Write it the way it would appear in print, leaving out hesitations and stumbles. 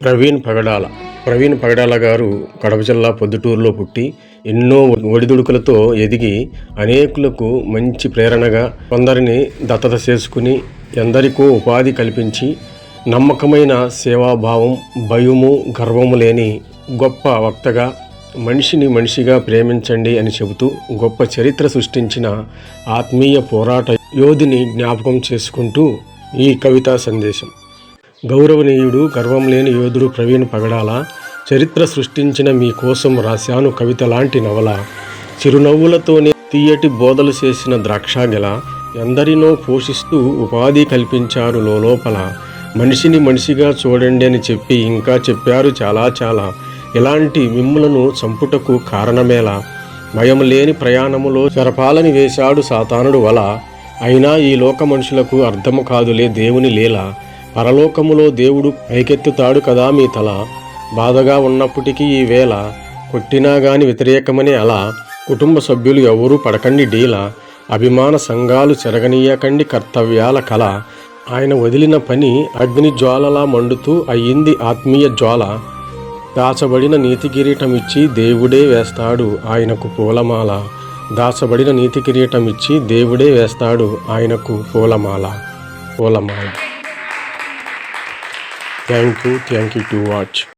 ప్రవీణ్ పగడాల గారు కడప జిల్లా పొద్దుటూరులో పుట్టి ఎన్నో ఒడిదుడుకులతో ఎదిగి అనేకులకు మంచి ప్రేరణగా కొందరిని దత్తత చేసుకుని ఎందరికో ఉపాధి కల్పించి నమ్మకమైన సేవాభావం, భయము, గర్వము లేని గొప్ప వక్తగా మనిషిని మనిషిగా ప్రేమించండి అని చెబుతూ గొప్ప చరిత్ర సృష్టించిన ఆత్మీయ పోరాట యోధిని జ్ఞాపకం చేసుకుంటూ ఈ కవితా సందేశం. గౌరవనీయుడు, గర్వం లేని యోధుడు ప్రవీణ్ పగడాల చరిత్ర సృష్టించిన మీకోసం రాశాను కవిత లాంటి నవల. చిరునవ్వులతోనే తీయటి బోధలు చేసిన ద్రాక్షాగెల ఎందరినో పోషిస్తూ ఉపాధి కల్పించారు లోపల. మనిషిని మనిషిగా చూడండి అని చెప్పి ఇంకా చెప్పారు చాలా. ఇలాంటి మిమ్ములను చంపుటకు కారణమేలా? భయం లేని ప్రయాణములో చెరపాలని వేశాడు సాతానుడు వల. అయినా ఈ లోక మనుషులకు అర్థము కాదులే దేవుని లీల. పరలోకములో దేవుడు పైకెత్తుతాడు కదా మీ తల. బాధగా ఉన్నప్పటికీ ఈ వేళ కొట్టినా గాని వ్యతిరేకమనే అలా. కుటుంబ సభ్యులు ఎవరూ పడకండి డీలా. అభిమాన సంఘాలు చెరగనీయకండి కర్తవ్యాల కళ. ఆయన వదిలిన పని అగ్ని జ్వాలలా మండుతూ అయ్యింది ఆత్మీయ జ్వాల. దాచబడిన నీతి కిరీటం ఇచ్చి దేవుడే వేస్తాడు ఆయనకు పూలమాల. దాచబడిన నీతి కిరీటం ఇచ్చి దేవుడే వేస్తాడు ఆయనకు పూలమాల. Thank you to watch.